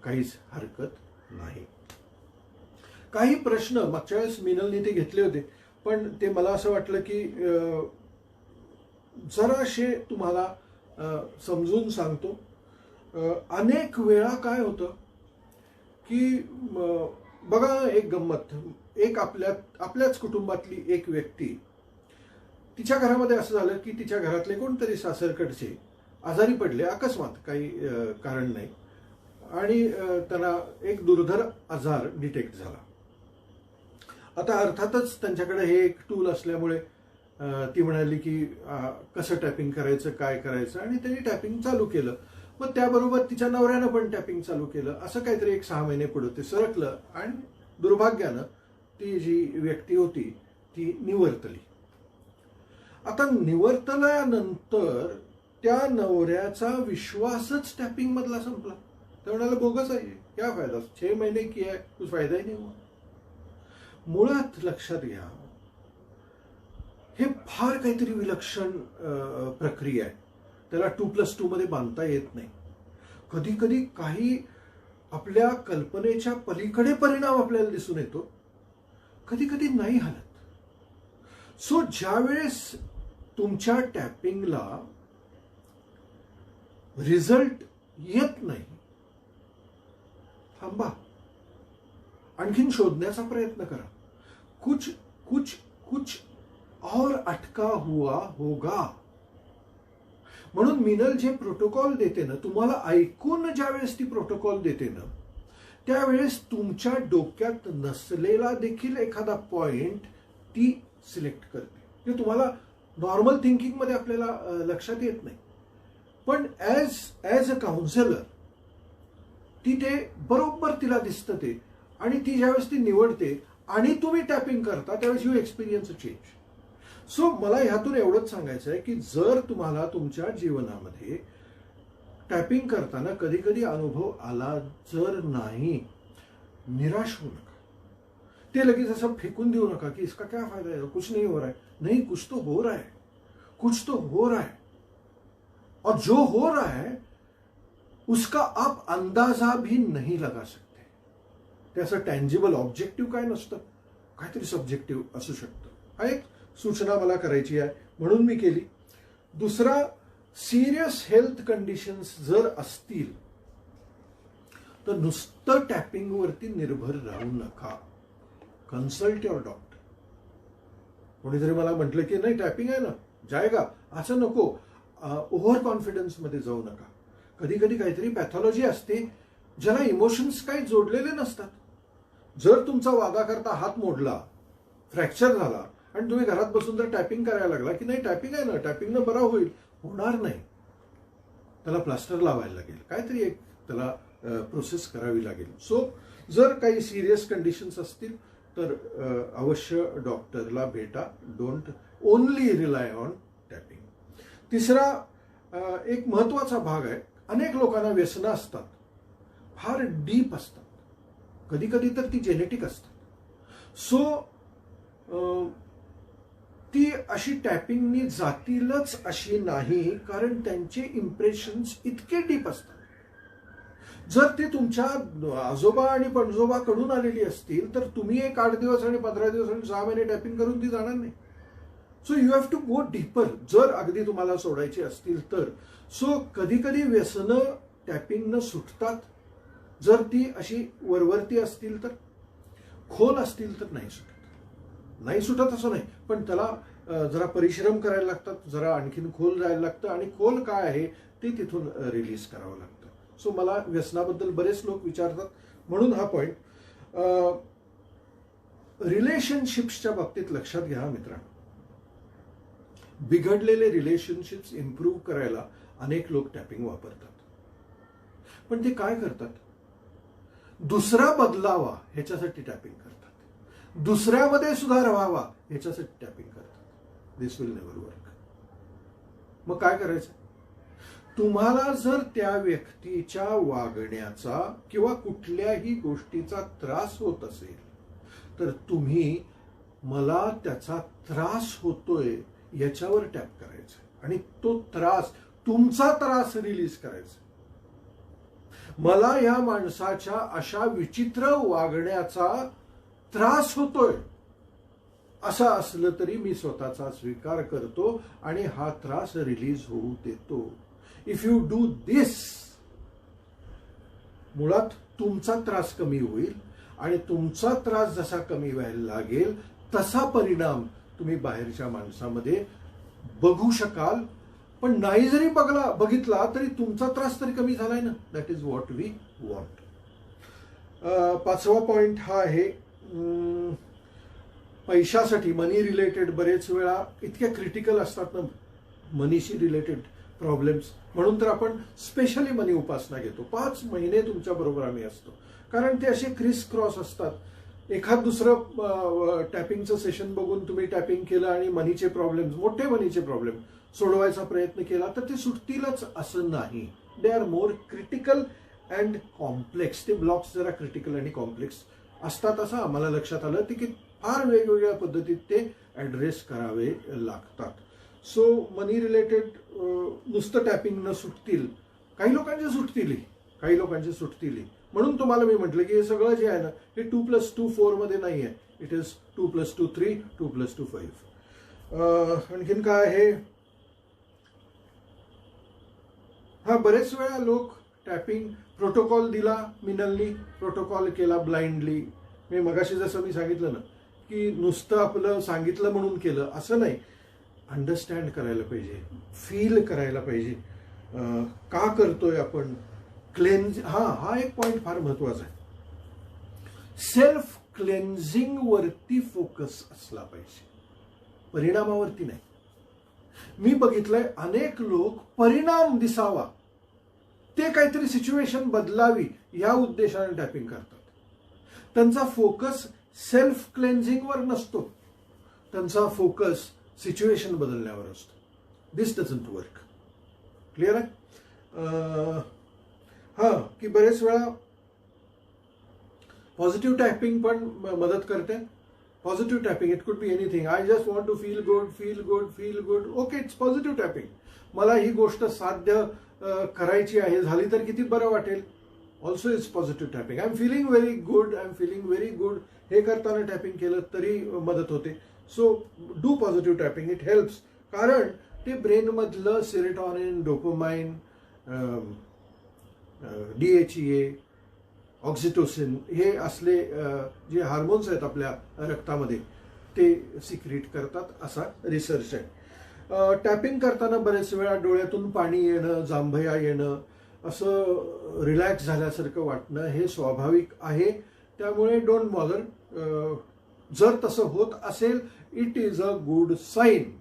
काहीच हरकत नाही. काही प्रश्न मागच्या वेळेस मिनलने ते घेतले होते, पण ते मला असं वाटलं की जराशे तुम्हाला समजून सांगतो. अनेक वेळा काय होतं की बघा, एक गंमत, एक आपल्याच कुटुंबातली एक व्यक्ती, तिच्या घरामध्ये असं झालं की तिच्या घरातले कोणतरी सासरकडचे आजारी पडले अकस्मात, काही कारण नाही, आणि त्यांना एक दुर्धर आजार डिटेक्ट झाला. आता अर्थातच त्यांच्याकडे हे एक टूल असल्यामुळे ती म्हणाली की कसं टॅपिंग करायचं, काय करायचं, आणि त्यांनी टॅपिंग चालू केलं. मग त्याबरोबर तिच्या नवऱ्यानं पण टॅपिंग चालू केलं. असं काहीतरी एक 6 महिने पुढे ते सरकलं आणि दुर्भाग्यानं ती जी व्यक्ती होती ती निवर्तली. आता निवर्तल्यानंतर त्या नवऱ्याचा विश्वासच टॅपिंग मधला संपला. त्या म्हणाला बोगस आहे, क्या फायदा, 6 महीने किया है, कुछ फायदा ही नाही हुआ. मुळात लक्षात घ्या, हे फार काहीतरी विलक्षण प्रक्रिया आहे. त्याला 2+2 मध्ये बांधता येत नाही. कधी कधी काही आपल्या कल्पनेच्या पलीकडे परिणाम आपल्याला दिसून येतो, कधी कधी नाही हलत. सो ज्यावेळेस तुमच्या टॅपिंगला रिझल्ट येत नाही, थांबा, आणखीन शोधण्याचा प्रयत्न करा. कुछ कुछ कुछ और अटका हुआ होगा. म्हणून मिनल जे प्रोटोकॉल देते ना, तुम्हाला ऐकून ज्यावेळेस ती प्रोटोकॉल देते ना, त्यावेळेस तुमच्या डोक्यात नसलेला देखील एखादा पॉइंट ती सिलेक्ट करते. जे तुम्हाला नॉर्मल थिंकिंग मध्ये आपल्याला लक्षात येत नाही, पण ॲज अ काउन्सिलर ती ते बरोबर तिला दिसतं ते, आणि ती ज्यावेळेस ती निवडते आणि तुम्ही टॅपिंग करता त्यावेळेस you experience a change. So मला ह्यातून एवढंच सांगायचं आहे की जर तुम्हाला तुमच्या जीवनामध्ये टायपिंग करताना कधी कधी अनुभव आला जर नाही, निराश होऊ नका. ते लगेच असं फेकून देऊ नका की इसका क्या फायदा है, कुछ नहीं हो रहा है. नहीं, कुछ तो हो रहा है, कुछ तो हो रहा है. और जो हो रहा है उसका आप अंदाजा भी नहीं लगा सकते. त्याचं टँजिबल ऑब्जेक्टिव्ह काय नसतं, काहीतरी सब्जेक्टिव्ह असू शकतं. हा एक सूचना मला करायची आहे म्हणून मी केली. दुसरा, सिरियस हेल्थ कंडिशन्स जर असतील तर नुसतं टॅपिंगवरती निर्भर राहू नका. Consult your doctor. कोणीतरी मला म्हटलं की नाही टॅपिंग आहे ना जायगा, असं नको. ओव्हर कॉन्फिडन्स मध्ये जाऊ नका. कधी कधी काहीतरी पॅथॉलॉजी असते ज्याला इमोशन्स काही जोडलेले नसतात. जर तुमचा वादा करता हात मोडला, फ्रॅक्चर झाला आणि तुम्ही घरात बसून जर टॅपिंग करायला लागला की नाही टॅपिंग आहे ना, टॅपिंगनं बरा होईल, होणार नाही. त्याला प्लास्टर लावायला लागेल, काहीतरी एक त्याला प्रोसेस करावी लागेल. सो जर काही सिरियस कंडिशन्स असतील तर अवश्य डॉक्टरला भेटा. Don't only rely on tapping. तिसरा एक महत्वाचा भाग आहे, अनेक लोकांना व्यसनं असतात, फार डीप असतात, कधी कधी तर ती जेनेटिक असतात. सो ती अशी टॅपिंगनी जातीलच अशी नाही, कारण त्यांचे इम्प्रेशन्स इतके डीप असतात. जर ते तुमच्या आजोबा आणि पणजोबाकडून आलेली असतील तर तुम्ही एक 8 दिवस आणि 15 दिवस आणि 6 महिने टॅपिंग करून ती जाणार नाही. So you have to go deeper जर अगदी तुम्हाला सोडायची असतील तर. सो कधी कधी व्यसनं टॅपिंगनं सुटतात जर ती अशी वरवरती असतील तर. खोल असतील तर नाही सुटत. नाही सुटत असं नाही, पण त्याला जरा परिश्रम करायला लागतात, जरा आणखीन खोल जायला लागतं आणि खोल काय आहे ते तिथून रिलीज करावं लागतं. सो मला व्यसनाबद्दल बरेच लोक विचारतात म्हणून हा पॉइंट. रिलेशनशिप्सच्या बाबतीत लक्षात घ्या मित्रांनो, बिघडलेले रिलेशनशिप्स इम्प्रूव्ह करायला अनेक लोक टॅपिंग वापरतात. पण ते काय करतात, दुसरा बदलावा ह्याच्यासाठी टॅपिंग करतात, दुसऱ्यामध्ये सुधार व्हावा ह्याच्यासाठी टॅपिंग करतात. दिस विल नेव्हर वर्क. मग काय करायचं, तुम्हाला जर त्या व्यक्तीच्या वागण्याचा किंवा कुठल्याही गोष्टीचा त्रास होत असेल तर तुम्ही मला त्याचा त्रास होतोय याच्यावर टॅप करायचं आणि तो त्रास, तुमचा त्रास रिलीज करायचा. मला या माणसाच्या अशा विचित्र वागण्याचा त्रास होतोय असं असलं तरी मी स्वतःचा स्वीकार करतो आणि हा त्रास रिलीज होऊ देतो. इफ यू डू दिस, मुळात तुमचा त्रास कमी होईल आणि तुमचा त्रास जसा कमी व्हायला लागेल तसा परिणाम तुम्ही बाहेरच्या माणसामध्ये बघू शकाल. पण नाही जरी बघितला तरी तुमचा त्रास तरी कमी झालाय ना. That is what we want. 5वा पॉइंट हा आहे, पैशासाठी, मनी रिलेटेड बरेच वेळा इतक्या क्रिटिकल असतात ना मनीशी रिलेटेड प्रॉब्लेम्स, म्हणून तर आपण स्पेशली मनी उपासना घेतो. 5 महिने तुमच्या बरोबर आम्ही असतो, कारण ते असे क्रिस क्रॉस असतात. एखाद दुसरं टॅपिंगचं सेशन बघून तुम्ही टॅपिंग केलं आणि मनीचे प्रॉब्लेम्स, मोठे मनीचे प्रॉब्लेम सोडवायचा प्रयत्न केला तर ते सुटतीलच असं नाही. They are more critical and complex. ते ब्लॉक्स जरा क्रिटिकल आणि कॉम्प्लेक्स असतात असं आम्हाला लक्षात आलं की फार वेगवेगळ्या पद्धतीत ते ऍड्रेस करावे लागतात. सो मनी रिलेटेड नुसतं टॅपिंग न सुटतील, काही लोकांचे सुटतील, काही लोकांचे सुटतील. म्हणून तुम्हाला मी म्हटलं की हे सगळं जे आहे ना हे 2+2 4 मध्ये नाही आहे. It is 2+2 3, 2+2 5. आणखीन काय आहे, हा बरेच वेळा लोक टॅपिंग प्रोटोकॉल दिला, मिनलनी प्रोटोकॉल केला ब्लाइंडली. मी मगाशी जसं मी सांगितलं ना की नुसतं आपलं सांगितलं म्हणून केलं असं नाही. अंडरस्टँड करायला पाहिजे, फील करायला पाहिजे, का करतोय आपण. क्लेन्झ, हा एक पॉइंट फार महत्वाचा आहे. सेल्फ क्लेन्झिंग वरती फोकस असला पाहिजे, परिणामावरती नाही. मी बघितलंय अनेक लोक परिणाम दिसावा, ते काहीतरी सिच्युएशन बदलावी या उद्देशाने टॅपिंग करतात. त्यांचा फोकस सेल्फ क्लेन्झिंग वर नसतो, त्यांचा फोकस सिच्युएशन बदलण्यावर असतो. दिस डझंट वर्क. क्लिअर आहे. हां, की बरेच वेळा पॉझिटिव्ह टॅपिंग पण मदत करते. Positive tapping, it could be anything. I just want to feel good, feel good, feel good. Okay, it's positive tapping. मला ही गोष्ट साध्य करायची आहे, झाली तर किती बरं वाटेल. Also it's positive tapping. I am feeling very good, I am feeling very good. हे करताना टॅपिंग केलं तरी मदत होते. So do positive tapping, it helps. कारण ते ब्रेनमधलं सेरोटोनिन, डोपामाइन, DHEA, ऑक्सिटोसिन हे असले जे हार्मोन्स आहेत आपल्या रक्तामध्ये ते सिक्रीट करतात, असा रिसर्च आहे. टॅपिंग करताना बरेच वेळा डोळ्यातून पाणी येणं, जांभया येणं, असं रिलॅक्स झाल्यासारखं वाटणं हे स्वाभाविक आहे. त्यामुळे डोंट बॉदर. जर तसं होत असेल, it is a good sign.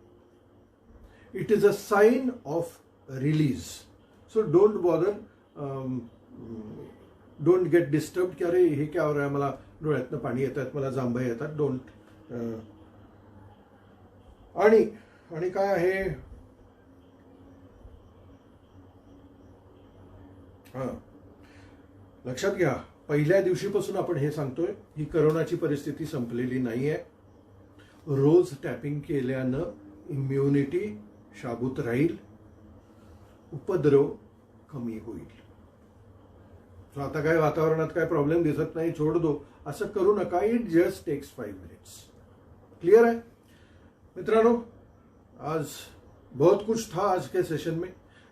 It is a sign of release. So don't bother. Don't get disturb की अरे हे काय हो रहा है, मला डोळ्यातनं पाणी येतात, मला जांभया येतात. डोंट. आणि काय आहे, हां, लक्षात घ्या, पहिल्या दिवशीपासून आपण हे सांगतोय, ही करोनाची परिस्थिती संपलेली नाहीये. रोज टॅपिंग केल्यानं इम्युनिटी शाबूत राहील, उपद्रव कमी होईल. सो आता काय वातावरणात काय प्रॉब्लेम दिसत नाही, छोड दो, असं करू नका. It just takes 5 minutes. Clear है मित्रांनो? आज बहुत कुछ था आज के सेशन में.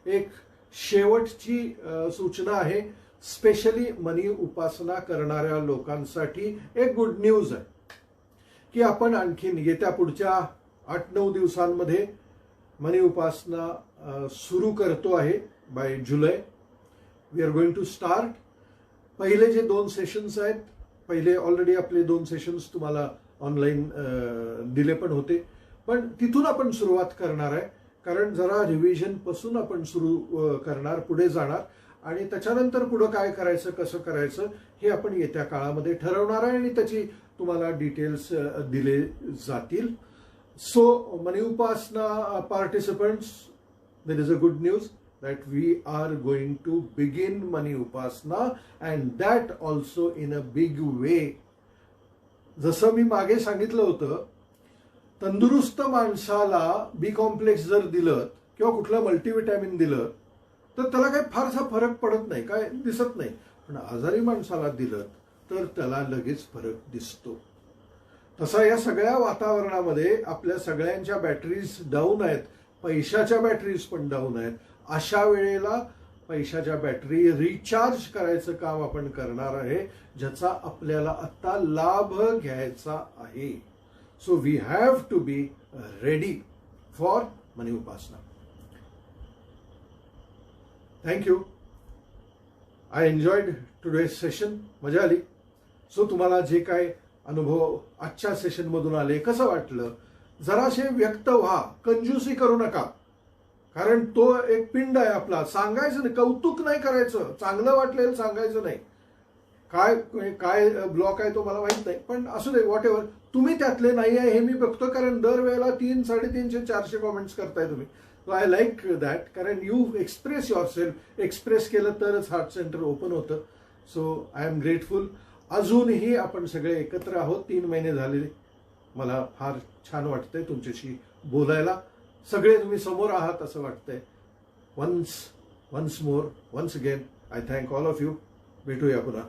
एक शेवटची सूचना आहे, स्पेशली मनी उपासना करणाऱ्या लोकांसाठी एक गुड न्यूज आहे की आपण आणखीन येत्या पुढच्या 8-9 दिवसांमध्ये मनी उपासना सुरू करतो आहे. By July we are going to start. पहिले जे 2 सेशन्स आहेत, पहिले ऑलरेडी आपले 2 सेशन्स तुम्हाला ऑनलाईन दिले पण होते, पण तिथून आपण सुरुवात करणार आहे. कारण जरा रिव्हिजन पासून आपण सुरू करणार, पुढे जाणार, आणि त्याच्यानंतर पुढे काय करायचं, कसं करायचं हे आपण येत्या काळामध्ये ठरवणार आहे आणि त्याची तुम्हाला डिटेल्स दिले जातील. सो मनी उपासना participants, there is a good news that we are going to begin Mani Upasana, and that also in a big way. जसं मी मागे सांगितलं होतं, तंदुरुस्त माणसाला बी कॉम्प्लेक्स जर दिलं किंवा कुठलं मल्टीविटॅमिन दिलं तर त्याला काही फारसा फरक पडत नाही, काय दिसत नाही. पण आजारी माणसाला दिलं तर त्याला लगेच फरक दिसतो. तसा या सगळ्या वातावरणामध्ये आपल्या सगळ्यांच्या बॅटरीज डाऊन आहेत, पैशाच्या बॅटरीज पण डाऊन आहेत. अशा वेळेला पैशाच्या बॅटरी रिचार्ज करायचं काम आपण करणार आहे, ज्याचा आपल्याला आता लाभ घ्यायचा आहे. So we have to be ready for money उपासना. Thank you. I enjoyed today's session. मजा आली. सो तुम्हाला जे काय अनुभव आजच्या सेशन मधून आले, कसं वाटलं, जराशे व्यक्त व्हा. कंजूसी करू नका, कारण तो एक पिंड आहे आपला. सांगायचं नाही, कौतुक नाही करायचं, चांगलं वाटलेलं सांगायचं नाही. काय काय ब्लॉक आहे तो मला माहित नाही, पण असू दे, व्हॉट एव्हर. तुम्ही त्यातले नाही आहे हे मी बघतो, कारण दरवेळेला 300-350-400 कॉमेंट्स करताय तुम्ही. सो आय लाईक दॅट, कारण you express your self. Express केलं तरच हार्ट सेंटर ओपन होतं. So I am grateful. अजूनही आपण सगळे एकत्र आहोत. 3 महिने झालेले. मला फार छान वाटतंय तुमच्याशी बोलायला. सगळे तुम्ही समोर आहात असं वाटतंय. Once more, once again I thank all of you. भेटूया पुन्हा.